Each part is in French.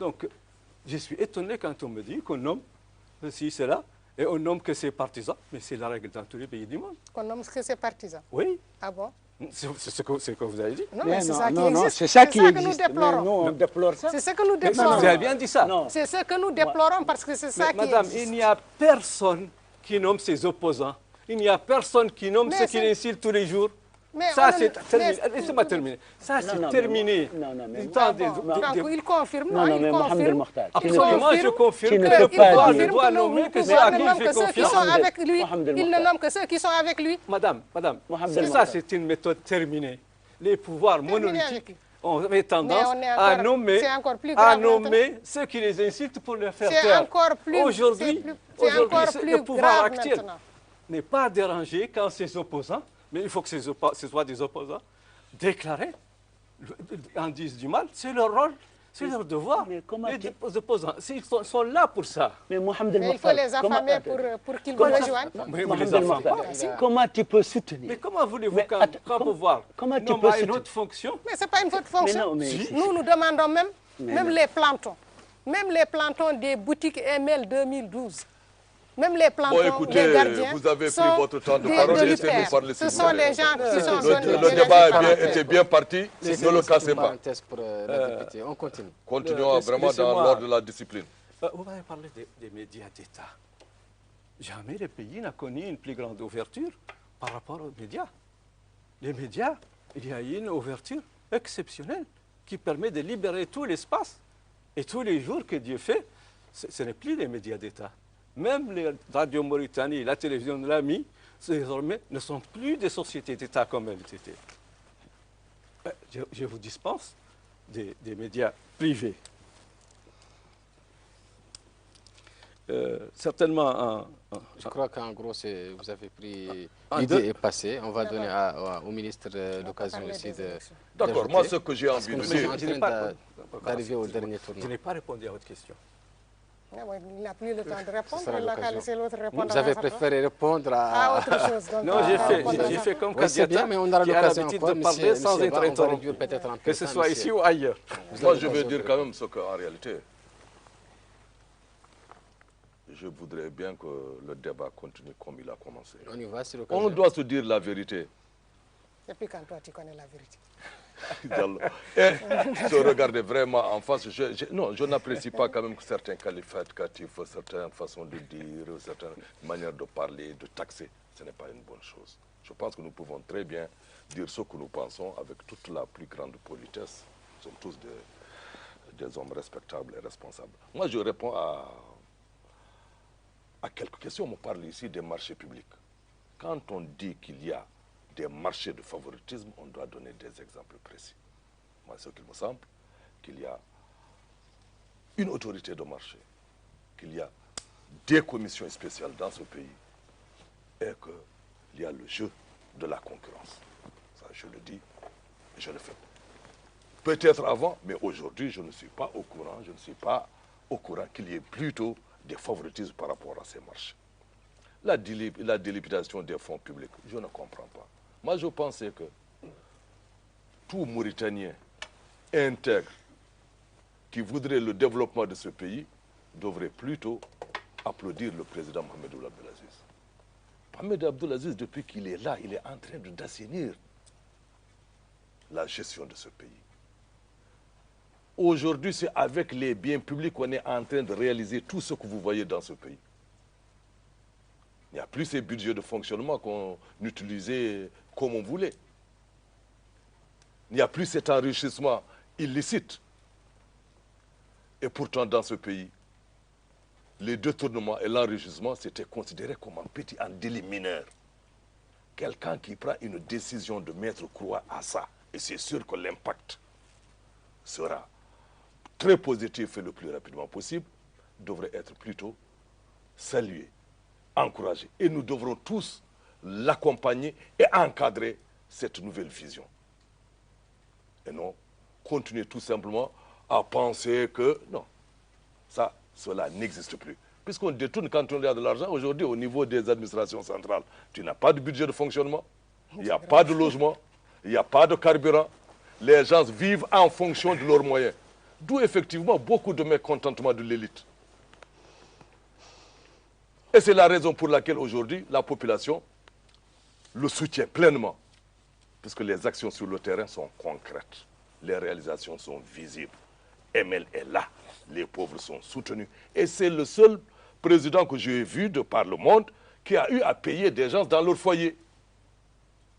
Donc, je suis étonné quand on me dit qu'on nomme ceci, cela, et on nomme que ses partisans. Mais c'est la règle dans tous les pays du monde. Qu'on nomme que ses partisans? Oui. Ah bon? C'est ce que vous avez dit. Non, mais c'est ça qui non, existe. c'est ça qui que nous existe. déplorons. Nous, on déplore ça. C'est ce que nous déplorons. Vous avez bien dit ça. C'est ce que nous déplorons parce que c'est ça qui Madame, existe. il n'y a personne qui nomme ses opposants. Il n'y a personne qui nomme ceux qui l'insultent tous les jours. Mais ça, c'est terminé. Laissez-moi terminer. Ça, c'est terminé. Non, mais... Il confirme. Non, mais Mohamed El Mokhtar. Absolument, je confirme tu ne peux pas qu'il doit nommer que ceux à qui il fait confiance. Il ne nomme que ceux qui sont avec lui. Madame, ça, c'est une méthode terminée. Les pouvoirs monolithiques ont tendance à nommer ceux qui les insultent pour les faire taire. Aujourd'hui, le pouvoir actuel n'est pas dérangé quand ses opposants, mais il faut que ce soit des opposants déclarés, en disent du mal, c'est leur rôle. C'est leur devoir. Les opposants, ils sont là pour ça. Mais il faut les affamer pour qu'ils nous rejoignent. Comment tu peux soutenir? Mais comment voulez-vous qu'un pouvoir nomme à une autre fonction? Mais ce n'est pas une autre fonction. Nous demandons même les plantons des boutiques ML 2012. Même les plantons des gardiens. Vous avez pris votre temps de parole, laissez-nous parler. Ce sont les gens qui sont... Le débat était bien parti, ne le cassez pas. On continue. Continuons vraiment dans l'ordre de la discipline. Vous m'avez parlé des médias d'État. Jamais le pays n'a connu une plus grande ouverture par rapport aux médias. Les médias, il y a une ouverture exceptionnelle qui permet de libérer tout l'espace. Et tous les jours que Dieu fait, ce n'est plus les médias d'État. Même les radios Mauritanie, la télévision de l'AMI, désormais, ne sont plus des sociétés d'État comme elles étaient. Je vous dispense des médias privés. Certainement... Je crois qu'en gros, vous avez pris... L'idée est passée. On va donner au ministre l'occasion aussi de... D'accord, moi ce que j'ai envie de dire... D'arriver au dernier tournoi. Je n'ai pas répondu à votre question. Il n'a plus le temps de répondre, il a laissé l'autre répondre. Vous avez préféré répondre à autre chose. Non, j'ai fait comme candidat qui a l'habitude de parler sans être interrompu, que ce soit ici ou ailleurs. Moi, je veux dire quand même ce qu'en réalité, je voudrais bien que le débat continue comme il a commencé. On doit se dire la vérité. Et puis quand toi, tu connais la vérité. Et se regarder vraiment en face. Non, je n'apprécie pas quand même certains qualificatifs, certaines façons de dire, certaines manières de parler, de taxer. Ce n'est pas une bonne chose. Je pense que nous pouvons très bien dire ce que nous pensons avec toute la plus grande politesse. Nous sommes tous des hommes respectables et responsables. Moi, je réponds à quelques questions. On parle ici des marchés publics. Quand on dit qu'il y a des marchés de favoritisme, on doit donner des exemples précis. Moi, ce qu'il me semble, qu'il y a une autorité de marché, qu'il y a des commissions spéciales dans ce pays et qu'il y a le jeu de la concurrence. Ça, je le dis et je le fais. Peut-être avant, mais aujourd'hui, je ne suis pas au courant, qu'il y ait plutôt des favoritismes par rapport à ces marchés. La délimitation des fonds publics, je ne comprends pas. Moi, je pensais que tout Mauritanien intègre qui voudrait le développement de ce pays devrait plutôt applaudir le président Mohamed Abdelaziz. Mohamed Abdelaziz, depuis qu'il est là, il est en train d'assainir la gestion de ce pays. Aujourd'hui, c'est avec les biens publics qu'on est en train de réaliser tout ce que vous voyez dans ce pays. Il n'y a plus ces budgets de fonctionnement qu'on utilisait comme on voulait. Il n'y a plus cet enrichissement illicite. Et pourtant, dans ce pays, les détournements et l'enrichissement, c'était considéré comme un petit, un délit mineur. Quelqu'un qui prend une décision de mettre croix à ça, et c'est sûr que l'impact sera très positif et le plus rapidement possible, devrait être plutôt salué, encouragé. Et nous devrons tous l'accompagner et encadrer cette nouvelle vision. Et non continuer tout simplement à penser que non, cela n'existe plus. Puisqu'on détourne quand on a de l'argent, aujourd'hui au niveau des administrations centrales, tu n'as pas de budget de fonctionnement, il n'y a pas de logement, il n'y a pas de carburant. Les gens vivent en fonction de leurs moyens. D'où effectivement beaucoup de mécontentement de l'élite. Et c'est la raison pour laquelle aujourd'hui la population le soutient pleinement. Puisque les actions sur le terrain sont concrètes. Les réalisations sont visibles. ML est là. Les pauvres sont soutenus. Et c'est le seul président que j'ai vu de par le monde qui a eu à payer des gens dans leur foyer.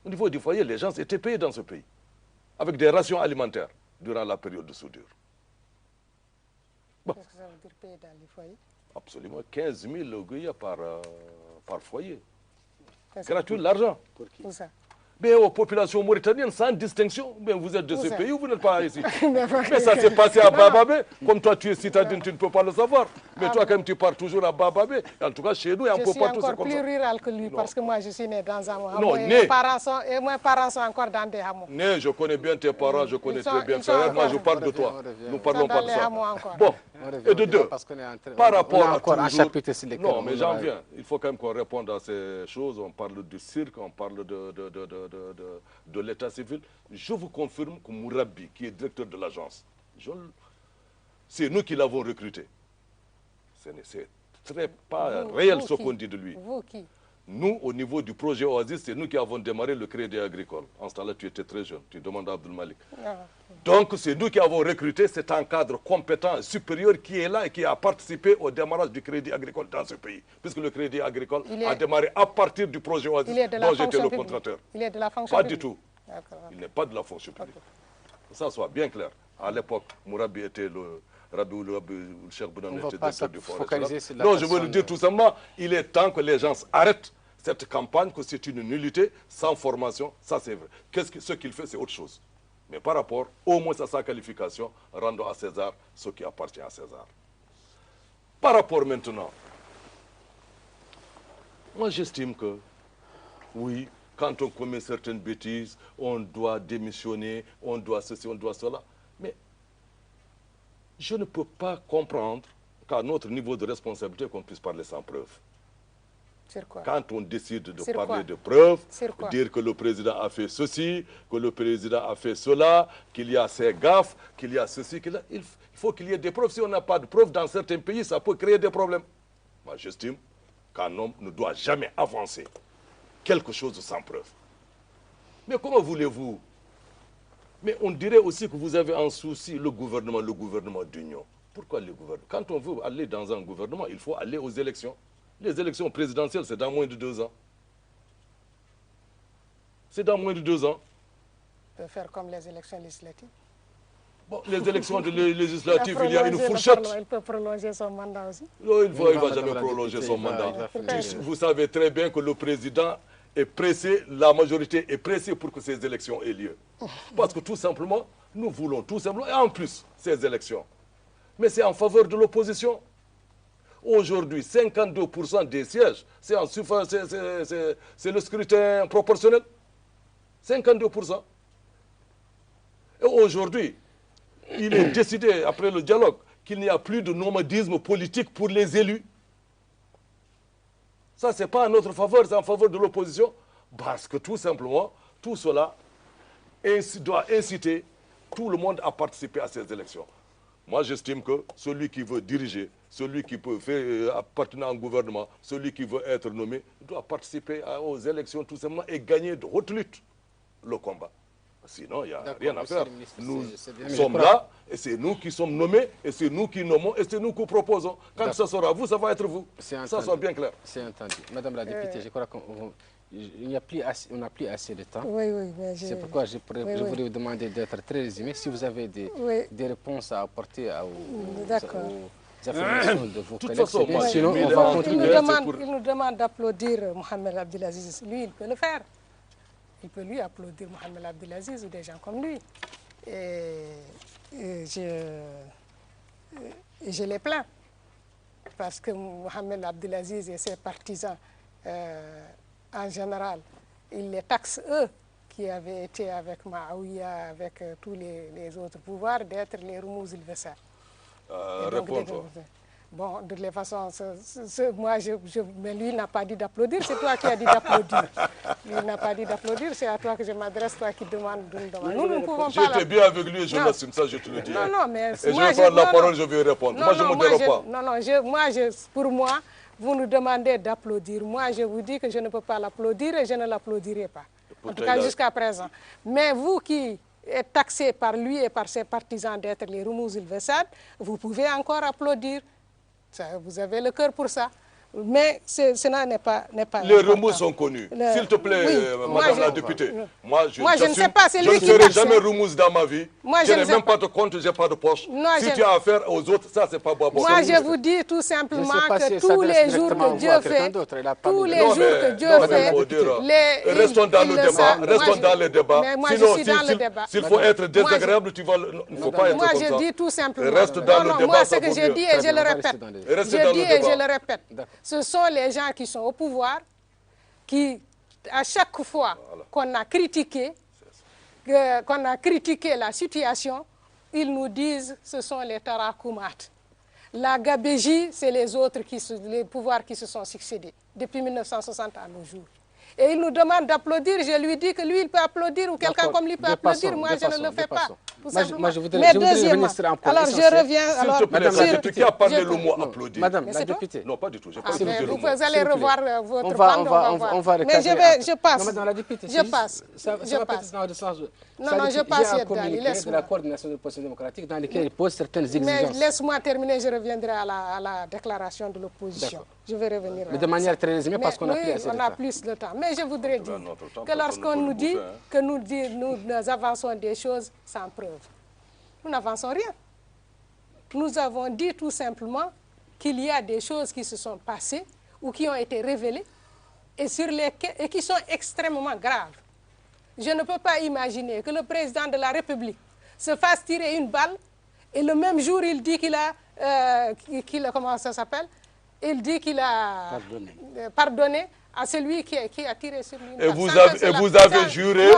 Au niveau du foyer, les gens étaient payés dans ce pays. Avec des rations alimentaires durant la période de soudure. Bon. Qu'est-ce que ça veut dire payer dans les foyers? Absolument. 15 000 aiguilles par foyer. Gratuit l'argent. Pour ça? Mais aux populations mauritaniennes, sans distinction, mais vous êtes de ce pays ou vous n'êtes pas ici. Mais ça s'est passé à Bababé. Comme toi, tu es citadin, tu ne peux pas le savoir. Mais toi, quand même, tu pars toujours à Bababé. En tout cas, chez nous, il y a un peu partout. Je suis encore plus rural que lui, parce que moi, je suis né dans un hameau. Non, et mes parents sont encore dans des hameaux. Né, je connais bien tes parents, je connais très bien Ferrer. Moi, je parle de toi. Nous ne parlons pas de ça. Bon, et de deux, par rapport à toujours... Non, mais j'en viens. Il faut quand même qu'on réponde à ces choses. On parle du cirque, on parle de l'état civil. Je vous confirme que Mourabi, qui est directeur de l'agence, c'est nous qui l'avons recruté. C'est très pas réel ce qu'on dit de lui. Vous qui? Nous, au niveau du projet Oasis, c'est nous qui avons démarré le crédit agricole. En ce temps-là, tu étais très jeune. Tu demandes à Abdul Malik. Donc, c'est nous qui avons recruté cet encadre compétent, supérieur, qui est là et qui a participé au démarrage du crédit agricole dans ce pays. Puisque le crédit agricole a démarré à partir du projet Oasis, dont j'étais le contracteur. Il est de la fonction publique? Pas du tout. Il n'est pas de la fonction publique. Que ça soit bien clair. À l'époque, Mourabi était le Cheikh Bounan était directeur du forêt. Non, je veux le dire tout simplement, il est temps que les gens arrêtent cette campagne, que c'est une nullité sans formation, ça c'est vrai. Ce qu'il fait, c'est autre chose. Mais par rapport, au moins à sa qualification, rendons à César ce qui appartient à César. Par rapport maintenant, moi j'estime que, oui, quand on commet certaines bêtises, on doit démissionner, on doit ceci, on doit cela. Mais je ne peux pas comprendre qu'à notre niveau de responsabilité, qu'on puisse parler sans preuve. Sur quoi? Quand on décide de parler de preuves, dire que le président a fait ceci, que le président a fait cela, qu'il y a ces gaffes, qu'il y a ceci, il faut qu'il y ait des preuves. Si on n'a pas de preuves, dans certains pays, ça peut créer des problèmes. Moi, j'estime qu'un homme ne doit jamais avancer quelque chose sans preuve. Mais comment voulez-vous? Mais on dirait aussi que vous avez en souci le gouvernement d'union. Pourquoi le gouvernement? Quand on veut aller dans un gouvernement, il faut aller aux élections. Les élections présidentielles, c'est dans moins de 2 ans. C'est dans moins de 2 ans. On peut faire comme les élections législatives. Bon, les élections législatives, il y a une fourchette. Il peut prolonger son mandat aussi. Non, il ne va jamais prolonger son mandat. Vous savez très bien que le président est pressé, la majorité est pressée pour que ces élections aient lieu. Parce que tout simplement, nous voulons tout simplement, et en plus, ces élections. Mais c'est en faveur de l'opposition. Aujourd'hui, 52% des sièges, c'est le scrutin proportionnel. 52%. Et aujourd'hui, il est décidé, après le dialogue, qu'il n'y a plus de nomadisme politique pour les élus. Ça, ce n'est pas en notre faveur, c'est en faveur de l'opposition. Parce que tout simplement, tout cela doit inciter tout le monde à participer à ces élections. Moi, j'estime que celui qui veut diriger, celui qui peut appartenir à un gouvernement, celui qui veut être nommé, doit participer aux élections tout simplement et gagner de haute lutte le combat. Sinon, il n'y a rien à faire. Nous sommes là, et c'est nous qui sommes nommés, et c'est nous qui nommons, et c'est nous qui proposons. Quand ça sera vous, ça va être vous. Ça soit bien clair. C'est entendu. Madame la députée, je crois qu'on n'a plus assez de temps. Oui, oui. C'est pourquoi je voudrais vous demander d'être très résumé. Si vous avez des réponses à apporter aux affirmations de vos collègues, sinon on va continuer. Il nous demande d'applaudir Mohamed Abdelaziz. Lui, il peut le faire. Il peut lui applaudir Mohamed Abdelaziz ou des gens comme lui. Et je les plains. Parce que Mohamed Abdelaziz et ses partisans, en général, ils les taxent, eux, qui avaient été avec Maouia, avec tous les autres pouvoirs, d'être les Rumouz il-Vessa. Bon, de toute façon, moi, mais lui n'a pas dit d'applaudir, c'est toi qui as dit d'applaudir. Lui n'a pas dit d'applaudir, c'est à toi que je m'adresse, toi qui demandes. Nous ne pouvons pas. J'étais bien avec lui et je l'assume, ça je te le dis. Non, mais... Et moi, je vais prendre la parole, je vais répondre. Moi, je ne me dérobe pas. Non, pour moi, vous nous demandez d'applaudir. Moi, je vous dis que je ne peux pas l'applaudir et je ne l'applaudirai pas. En tout cas, jusqu'à présent. Mais vous qui êtes taxé par lui et par ses partisans d'être les Rumuz il-Vessad, vous pouvez encore applaudir. Ça, vous avez le cœur pour ça. Mais cela n'est pas les Rumuz sont connus. S'il te plaît, Madame la députée. Moi, je ne sais pas, c'est lui qui taxe. Je ne serai jamais Rumuz dans ma vie. Je n'ai même pas de compte, je n'ai pas de poche. Si tu as affaire aux autres, ça, c'est pas bon. Moi, je vous dis tout simplement que tous les jours que Dieu fait, tous les jours que Dieu fait, restons dans le débat, restons dans le débat. Sinon, s'il faut être désagréable, il ne faut pas être comme ça. Moi, je dis tout simplement. Reste dans le débat. Moi, ce que je dis et je le répète. Je dis et je le répète. Ce sont les gens qui sont au pouvoir, qui, à chaque fois qu'on a critiqué la situation, ils nous disent que ce sont les Tarakumat. La Gabéji, c'est les autres, les pouvoirs qui se sont succédés depuis 1960 à nos jours. Et il nous demande d'applaudir. Je lui dis que lui, il peut applaudir ou quelqu'un comme lui peut applaudir. Moi, je ne le fais pas. Moi, je voudrais deuxièmement, alors je reviens... S'il te plaît, la députée qui a parlé le mot applaudir. Madame la députée. Non, pas du tout. Vous allez revoir votre bande, on va mais je passe. Non, madame la députée, je passe. Non, je passe, Yedgali. Laisse-moi. De la coordination de l'opposition démocratique dans lesquelles il pose certaines exigences. Mais laisse-moi terminer, je reviendrai à la déclaration de l'opposition. Je vais revenir. Mais de manière très résumée, parce qu'on a plus assez de temps. On a plus de temps. Mais je voudrais dire que lorsqu'on nous dit que nous avançons des choses sans preuve, nous n'avançons rien. Nous avons dit tout simplement qu'il y a des choses qui se sont passées ou qui ont été révélées et qui sont extrêmement graves. Je ne peux pas imaginer que le président de la République se fasse tirer une balle et le même jour il dit qu'il a comment ça s'appelle? Il dit qu'il a pardonné à celui qui a tiré sur lui. Et vous avez juré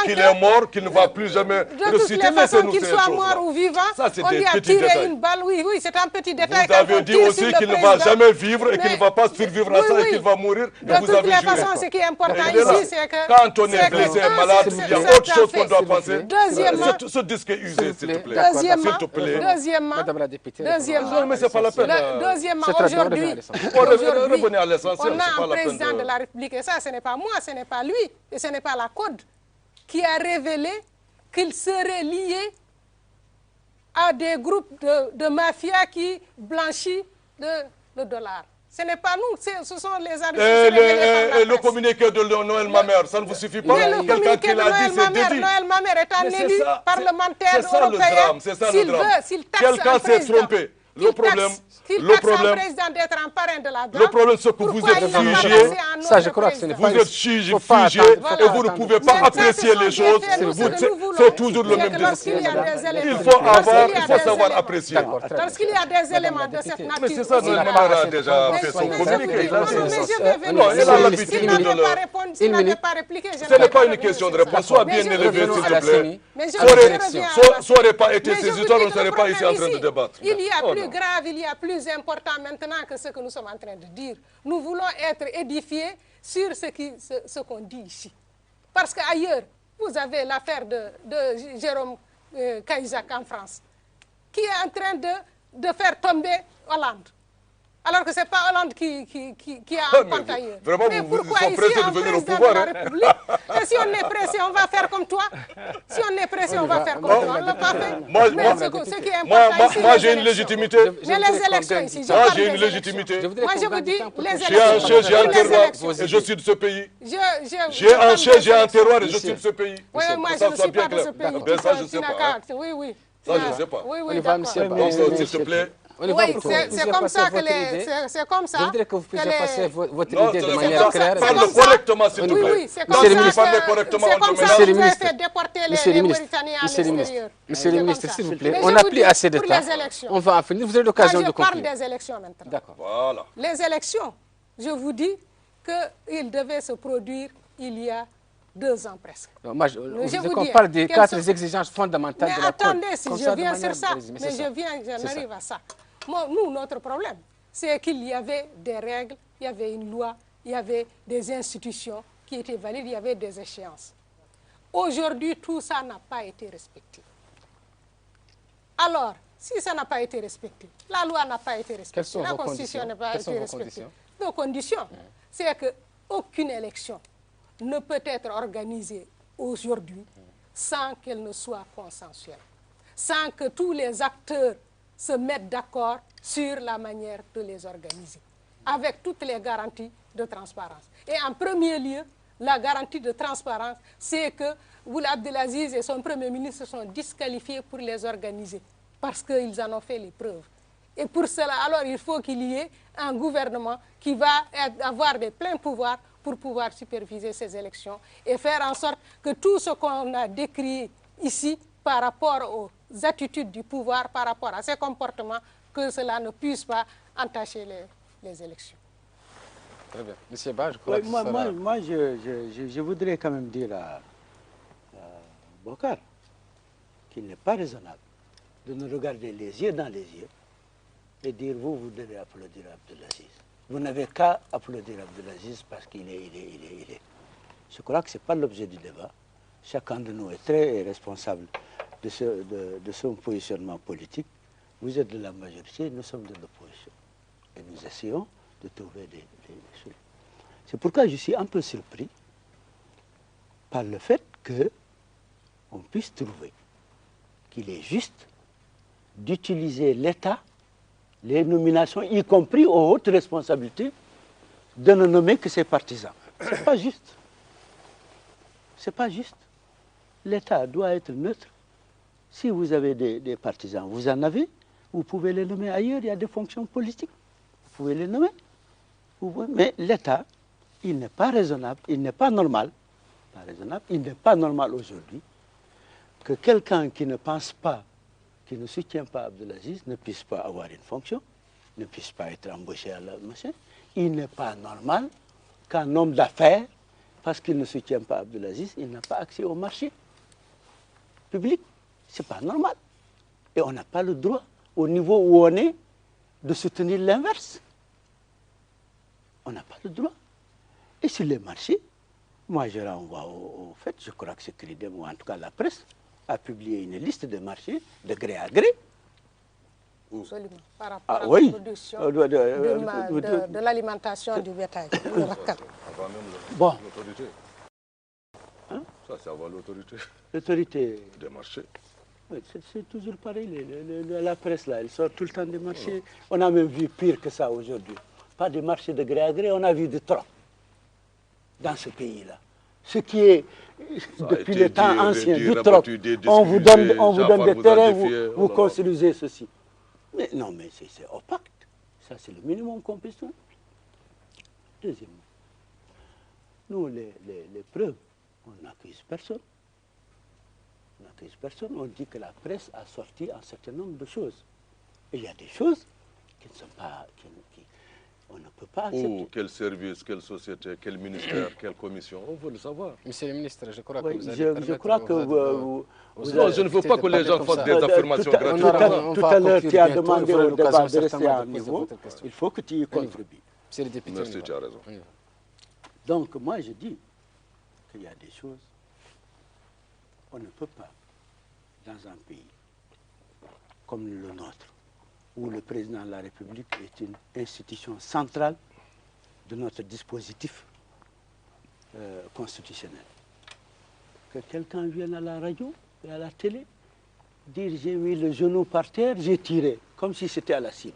qu'il est mort, qu'il ne va plus jamais ressusciter. De toutes les façons, qu'il soit mort ou vivant, on lui a tiré une balle. Oui, c'est un petit détail. Vous avez dit aussi qu'il ne va jamais vivre et qu'il ne va pas survivre à ça et qu'il va mourir. De toutes les façons, ce qui est important ici, c'est que... Quand on est blessé, malade, il y a autre chose qu'on doit penser. Deuxièmement... Ce disque est usé, s'il te plaît. Deuxièmement... Madame la députée... Non, mais c'est pas la peine. Deuxièmement, aujourd'hui... Revenez à l'essentiel, on a un président de la République, et ça, ce n'est pas moi, ce n'est pas lui, et ce n'est pas la CODE, qui a révélé qu'il serait lié à des groupes de mafia qui blanchissent le dollar. Ce n'est pas nous, ce sont les arrêtés. Et le communiqué de Noël Mamère, ça ne vous suffit pas? Mais le communiqué de Noël Mamère est un élu parlementaire européen. C'est ça le drame. Quelqu'un s'est trompé. Le problème, c'est que vous êtes figé. Ça, je crois que ce n'est pas... Vous êtes figé et vous ne pouvez pas apprécier les choses. C'est toujours le même discours. Il faut savoir apprécier. Lorsqu'il y a des éléments de cette nature... Mais c'est ça, Noël Mamère a déjà fait son communiqué. Non, elle a l'habitude de le... S'il n'avait pas répliqué, ce n'est pas une question de réponse. Sois bien élevé, s'il te plaît. Ça n'aurait pas été ces histoires, on ne serait pas ici en train de débattre. Il y a plus grave, il y a plus important maintenant que ce que nous sommes en train de dire. Nous voulons être édifiés sur ce qu'on dit ici. Parce qu'ailleurs, vous avez l'affaire de Jérôme Cahuzac en France, qui est en train de faire tomber Hollande. Alors que ce n'est pas Hollande qui a un compte ailleurs. Vraiment, mais vous pourquoi sont ici, pressés de venir au pouvoir. De la République, et si on est pressé, on va faire comme toi. Si on est pressé, on va faire comme toi. On ne l'a pas fait. Moi, j'ai une légitimité. Mais les élections ici, moi, j'ai une légitimité. Moi, je vous dis, les élections. J'ai un chef, j'ai un terroir et je suis de ce pays. J'ai un chef, j'ai un terroir et je suis de ce pays. Oui, moi, je ne suis pas de ce pays. Ça, je ne sais pas. Oui, oui. Ça, je ne sais pas. Oui, d'accord. S'il te plaît. Oui, c'est comme ça que les... C'est comme ça. Je voudrais que vous puissiez passer votre idée de manière claire. Parle correctement, s'il te plaît. Oui, c'est comme ça que vous avez fait déporter les Mauritaniens à l'extérieur. Monsieur le ministre, s'il vous plaît, on n'a plus assez de temps. On va en finir. Vous avez l'occasion de conclure. Je parle des élections maintenant. D'accord. Voilà. Les élections, je vous dis qu'il devait se produire il y a 2 ans presque. On parle des 4 exigences fondamentales de la CODE. Mais attendez, si je viens sur ça, mais je n'arrive à ça. Nous, notre problème, c'est qu'il y avait des règles, il y avait une loi, il y avait des institutions qui étaient valides, il y avait des échéances. Aujourd'hui, tout ça n'a pas été respecté. Alors, si ça n'a pas été respecté, la loi n'a pas été respectée, la Constitution n'a pas été respectée. Nos conditions, c'est qu'aucune élection ne peut être organisée aujourd'hui sans qu'elle ne soit consensuelle, sans que tous les acteurs se mettent d'accord sur la manière de les organiser, avec toutes les garanties de transparence. Et en premier lieu, la garantie de transparence, c'est que Boun Abdelaziz et son Premier ministre sont disqualifiés pour les organiser, parce qu'ils en ont fait les preuves. Et pour cela, alors, il faut qu'il y ait un gouvernement qui va avoir des pleins pouvoirs pour pouvoir superviser ces élections et faire en sorte que tout ce qu'on a décrit ici par rapport aux attitudes du pouvoir, par rapport à ses comportements, que cela ne puisse pas entacher les élections. Très bien. Monsieur Ba, je crois que moi, je voudrais quand même dire à Bokar qu'il n'est pas raisonnable de nous regarder les yeux dans les yeux et dire vous devez applaudir Abdelaziz. Vous n'avez qu'à applaudir Abdelaziz parce qu'il est. Je crois que ce n'est pas l'objet du débat. Chacun de nous est très responsable de son positionnement politique. Vous êtes de la majorité, nous sommes de l'opposition. Et nous essayons de trouver des solutions. C'est pourquoi je suis un peu surpris par le fait qu'on puisse trouver qu'il est juste d'utiliser l'État, les nominations, y compris aux hautes responsabilités, de ne nommer que ses partisans. Ce n'est pas juste. Ce n'est pas juste. L'État doit être neutre. Si vous avez des partisans, vous en avez, vous pouvez les nommer ailleurs, il y a des fonctions politiques. Vous pouvez les nommer. Mais l'État, il n'est pas raisonnable, il n'est pas normal. Il n'est pas normal aujourd'hui que quelqu'un qui ne pense pas, qui ne soutient pas Abdelaziz, ne puisse pas avoir une fonction, ne puisse pas être embauché à la machine. Il n'est pas normal qu'un homme d'affaires, parce qu'il ne soutient pas Abdelaziz, il n'a pas accès au marché public. Ce n'est pas normal. Et on n'a pas le droit, au niveau où on est, de soutenir l'inverse. On n'a pas le droit. Et sur les marchés, moi je renvoie au fait, je crois que c'est Cridem, ou en tout cas la presse, a publié une liste de marchés de gré à gré. Absolument. Par rapport à la production de l'alimentation du bétail. Bon. L'autorité. Hein? Ça, c'est avant l'autorité. L'autorité des marchés. Oui, c'est toujours pareil. La presse, là, elle sort tout le temps des marchés. On a même vu pire que ça aujourd'hui. Pas des marchés de gré à gré, on a vu de trop dans ce pays-là. Ce qui est, depuis les temps anciens, du trop. On vous donne des terrains, vous construisez ceci. Mais non, mais c'est opaque. Ça, c'est le minimum qu'on puisse faire. Deuxièmement, nous, les preuves, on n'accuse personne. On n'accuse personne. On dit que la presse a sorti un certain nombre de choses. Et il y a des choses qui ne sont pas... on ne peut pas accepter. Où, quel service, quelle société, quel ministère, quelle commission, on veut le savoir. Monsieur le ministre, je crois que vous allez je crois que non, je ne veux pas que les gens fassent des affirmations gratuites. Tout à l'heure, tu as demandé au débat de rester à un niveau. Il faut que tu y contribues. Monsieur le député. Merci, tu as raison. Donc, moi, je dis qu'il y a des choses, on ne peut pas, dans un pays comme le nôtre, où le président de la République est une institution centrale de notre dispositif constitutionnel. Que quelqu'un vienne à la radio et à la télé dire j'ai mis le genou par terre, j'ai tiré, comme si c'était à la cible.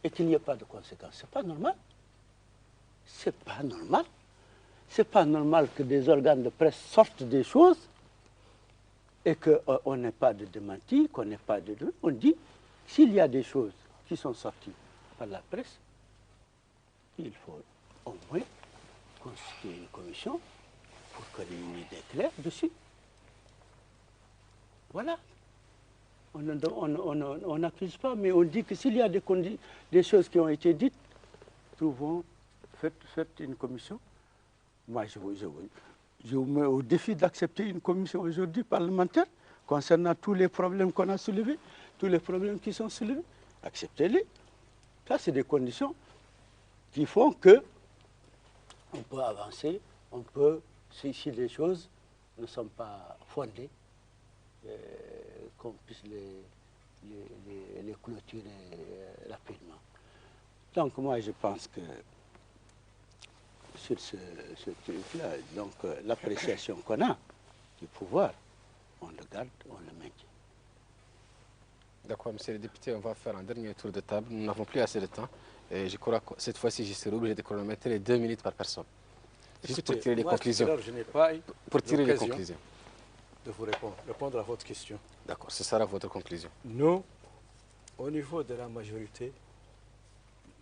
Et qu'il n'y ait pas de conséquences. Ce n'est pas normal. Ce n'est pas normal. Ce n'est pas normal que des organes de presse sortent des choses et qu'on n'ait pas de démenti, qu'on n'ait pas de... On dit, s'il y a des choses qui sont sorties par la presse, il faut au moins constituer une commission pour qu'on ait une idée claire dessus. Voilà. On n'accuse pas, mais on dit que s'il y a des choses qui ont été dites, faites une commission. Moi, je vous mets au défi d'accepter une commission aujourd'hui parlementaire concernant tous les problèmes qu'on a soulevés, tous les problèmes qui sont soulevés. acceptez-les. Ça, c'est des conditions qui font que on peut avancer, on peut, si les choses ne sont pas fondées, qu'on puisse les clôturer rapidement. Donc moi je pense que sur ce truc-là, donc l'appréciation qu'on a du pouvoir, on le garde, on le maintient. D'accord, monsieur le député, on va faire un dernier tour de table. Nous n'avons plus assez de temps. Et je crois que cette fois-ci, je serai obligé de chronométrer 2 minutes par personne. Juste pour tirer les conclusions. Je n'ai pas pour tirer les conclusions. De vous répondre à votre question. D'accord, ce sera votre conclusion. Nous, au niveau de la majorité,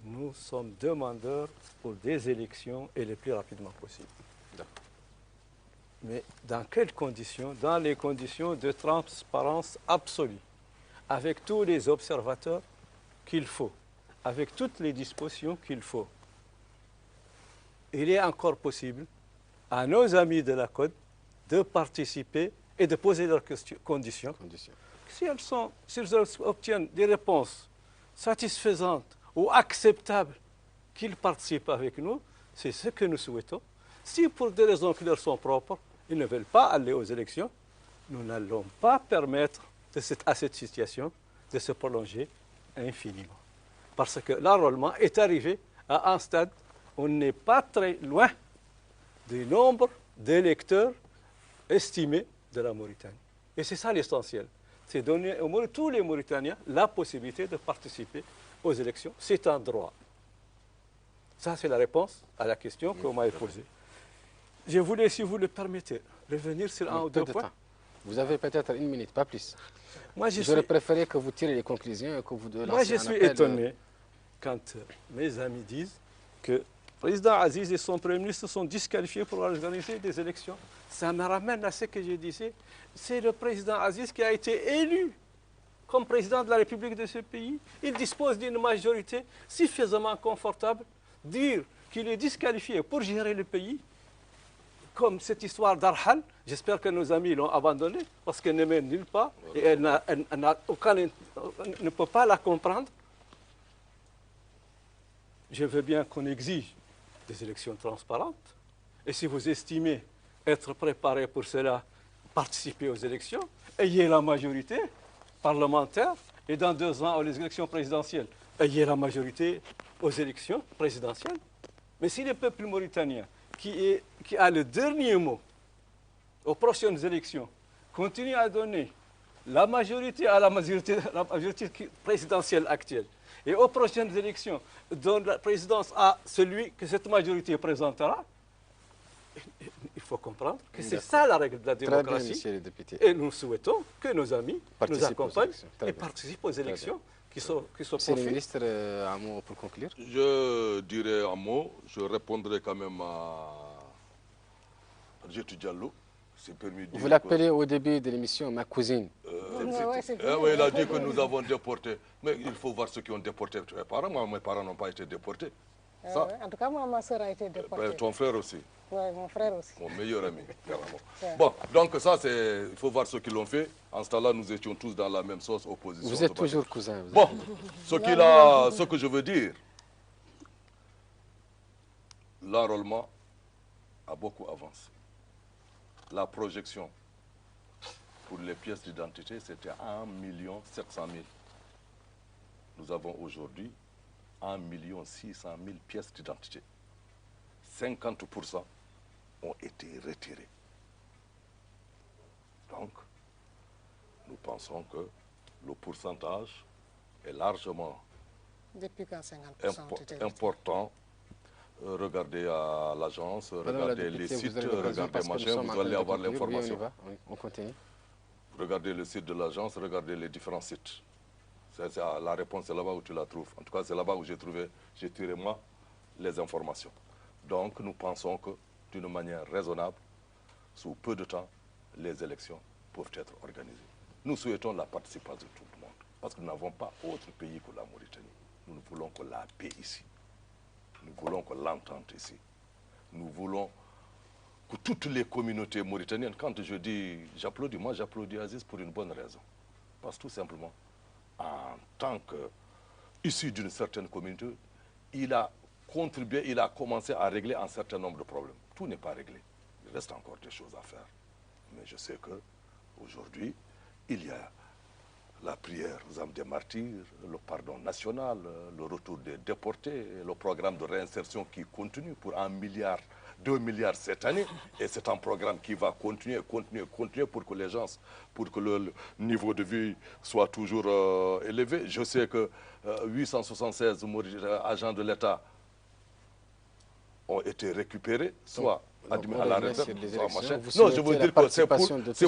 nous sommes demandeurs pour des élections et le plus rapidement possible. Mais dans quelles conditions? Dans les conditions de transparence absolue, avec tous les observateurs qu'il faut, avec toutes les dispositions qu'il faut. Il est encore possible à nos amis de la Côte de participer et de poser leurs conditions. S'ils obtiennent des réponses satisfaisantes ou acceptables, qu'ils participent avec nous, c'est ce que nous souhaitons. Si pour des raisons qui leur sont propres, ils ne veulent pas aller aux élections, nous n'allons pas permettre à cette situation de se prolonger infiniment. Parce que l'enrôlement est arrivé à un stade où on n'est pas très loin du nombre d'électeurs estimés de la Mauritanie. Et c'est ça l'essentiel. C'est donner à tous les Mauritaniens la possibilité de participer aux élections. C'est un droit. Ça, c'est la réponse à la question que vous m'avez posée. Je voulais, si vous le permettez, revenir sur un ou deux points. Vous avez peut-être 1 minute, pas plus. Moi, j'aurais préféré que vous tirez les conclusions et que vous lancez Moi, je suis étonné quand mes amis disent que le président Aziz et son Premier ministre sont disqualifiés pour organiser des élections. Ça me ramène à ce que je disais. C'est le président Aziz qui a été élu comme président de la République de ce pays. Il dispose d'une majorité suffisamment confortable. Dire qu'il est disqualifié pour gérer le pays, comme cette histoire d'Arhal, j'espère que nos amis l'ont abandonnée parce qu'elle ne mène nulle part et elle ne peut pas la comprendre. Je veux bien qu'on exige des élections transparentes. Et si vous estimez être préparé pour cela, participer aux élections, ayez la majorité parlementaire et dans 2 ans, aux élections présidentielles, ayez la majorité aux élections présidentielles. Mais si le peuple mauritanien, qui a le dernier mot aux prochaines élections, continue à donner la majorité à la majorité présidentielle actuelle, et aux prochaines élections, donne la présidence à celui que cette majorité présentera, il faut comprendre que c'est ça la règle de la démocratie. Très bien, monsieur le député. Et nous souhaitons que nos amis nous accompagnent et participent aux élections qui sont Monsieur le ministre, un mot pour conclure. Je dirais un mot. Je répondrai quand même à Adjetou Diallo. Vous l'appelez au début de l'émission ma cousine. Oui, il a dit que nous avons déporté. Mais il faut voir ceux qui ont déporté tes parents. Moi, mes parents n'ont pas été déportés. Ça. En tout cas, moi, ma soeur a été déportée. Ton frère aussi. Oui, mon frère aussi. Mon meilleur ami, carrément. Bon, donc ça, il faut voir ceux qui l'ont fait. En ce temps-là, nous étions tous dans la même sauce, opposition. Vous êtes toujours cousin. Bon, ce que je veux dire, l'enrôlement a beaucoup avancé. La projection pour les pièces d'identité, c'était 1 700 000. Nous avons aujourd'hui 1 600 000 pièces d'identité. 50% ont été retirés. Donc, nous pensons que le pourcentage est largement important. Regardez à l'agence, regardez les sites, regardez machin, vous allez avoir l'information. On continue. Regardez le site de l'agence, regardez les différents sites. La réponse, c'est là-bas où tu la trouves. En tout cas, c'est là-bas où j'ai tiré moi les informations. Donc, nous pensons que d'une manière raisonnable, sous peu de temps, les élections peuvent être organisées. Nous souhaitons la participation de tout le monde, parce que nous n'avons pas autre pays que la Mauritanie. Nous ne voulons que la paix ici. Nous voulons que l'entente ici. Nous voulons que toutes les communautés mauritaniennes, quand je dis j'applaudis, moi j'applaudis Aziz pour une bonne raison. Parce que tout simplement, en tant que issu d'une certaine communauté, il a contribué, il a commencé à régler un certain nombre de problèmes. Tout n'est pas réglé. Il reste encore des choses à faire. Mais je sais qu'aujourd'hui, il y a la prière aux âmes des martyrs, le pardon national, le retour des déportés, le programme de réinsertion qui continue pour 1 milliard, 2 milliards cette année. Et c'est un programme qui va continuer pour que les gens, pour que le niveau de vie soit toujours élevé. Je sais que 876 agents de l'État ont été récupérés, soit admis à la réserve, soit machin. Non, je veux dire que c'est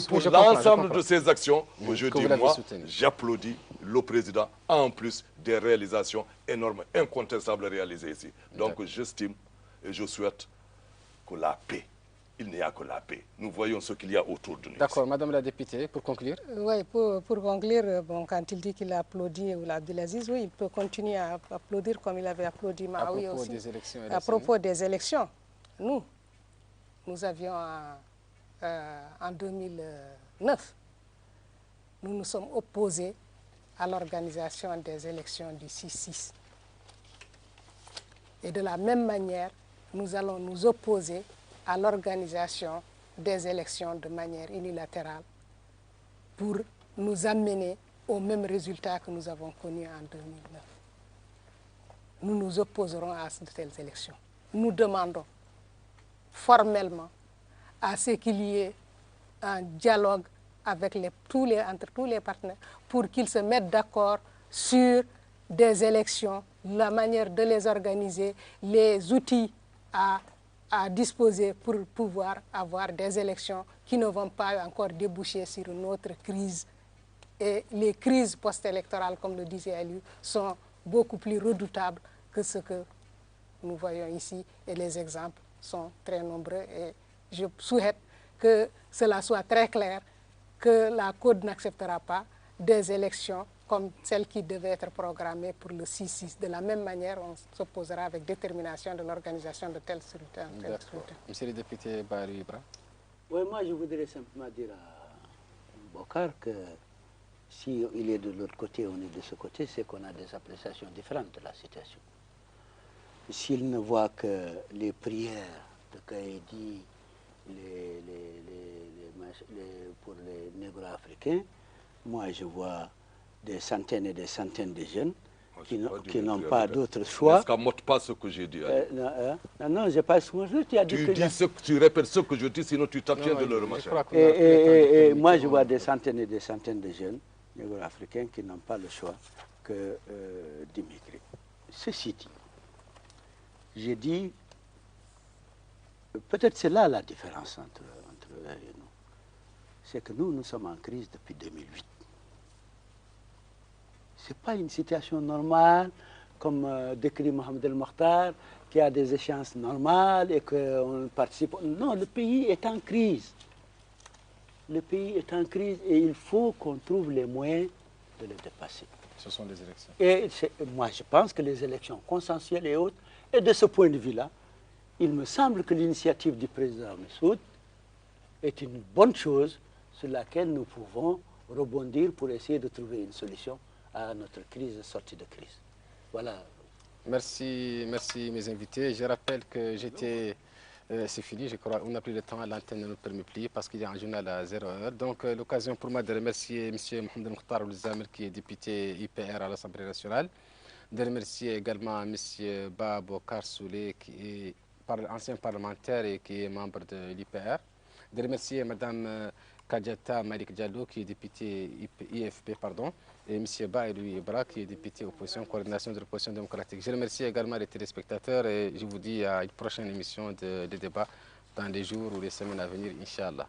pour l'ensemble de ces actions que je dis, moi, j'applaudis le président, en plus des réalisations énormes, incontestables réalisées ici. Donc j'estime et je souhaite que la paix, il n'y a que la paix. Nous voyons ce qu'il y a autour de nous. D'accord, Madame la députée, pour conclure. Oui, pour conclure, bon, quand il dit qu'il a applaudi Abdelaziz, oui, il peut continuer à applaudir comme il avait applaudi Mahoui aussi. Des élections à propos des élections, nous avions en 2009, nous nous sommes opposés à l'organisation des élections du 6-6. Et de la même manière, nous allons nous opposer à l'organisation des élections de manière unilatérale pour nous amener au même résultat que nous avons connu en 2009. Nous nous opposerons à de telles élections. Nous demandons formellement à ce qu'il y ait un dialogue avec entre tous les partenaires pour qu'ils se mettent d'accord sur des élections, la manière de les organiser, les outils à disposer pour pouvoir avoir des élections qui ne vont pas encore déboucher sur une autre crise. Et les crises post-électorales, comme le disait Aliou, sont beaucoup plus redoutables que ce que nous voyons ici. Et les exemples sont très nombreux. Et je souhaite que cela soit très clair, que la Côte n'acceptera pas des élections comme celle qui devait être programmée pour le 6-6. De la même manière, on s'opposera avec détermination de l'organisation de tels scrutins. Monsieur le député Barry Ibra. Oui, moi je voudrais simplement dire à Bokar que si il est de l'autre côté, on est de ce côté, c'est qu'on a des appréciations différentes de la situation. S'il ne voit que les prières de Kaïdi pour les négro-africains, moi je vois des centaines et des centaines de jeunes qui n'ont pas d'autre choix. Ne pas ce que j'ai dit. Non, je n'ai pas ce que je dis. Tu répètes ce que je dis, sinon tu t'abstiens de le remarquer. Et moi, je vois des centaines et des centaines de jeunes négro-africains qui n'ont pas le choix que d'immigrer. Ceci dit, j'ai dit, peut-être c'est là la différence entre eux et nous. C'est que nous sommes en crise depuis 2008. Ce n'est pas une situation normale, comme décrit Mohamed El Mokhtar, qui a des échéances normales et qu'on participe. Non, le pays est en crise. Le pays est en crise et il faut qu'on trouve les moyens de le dépasser. Ce sont les élections. Et moi, je pense que les élections consensuelles et autres, et de ce point de vue-là, il me semble que l'initiative du président Messoud est une bonne chose sur laquelle nous pouvons rebondir pour essayer de trouver une solution à notre crise, sortie de crise. Voilà. Merci mes invités. Je rappelle que c'est fini, je crois. On n'a plus le temps, l'antenne ne nous permet plus parce qu'il y a un journal à 0h. Donc l'occasion pour moi de remercier M. Mohamed El Mokhtar Oulzamir qui est député IPR à l'Assemblée nationale. De remercier également M. Ba Bokar Soulé qui est ancien parlementaire et qui est membre de l'IPR. De remercier Mme Kadjata Malik Diallo qui est député IFP, et M. Baïlou Ibra qui est député opposition, coordination de l'opposition démocratique. Je remercie également les téléspectateurs et je vous dis à une prochaine émission de débat dans les jours ou les semaines à venir, Inch'Allah.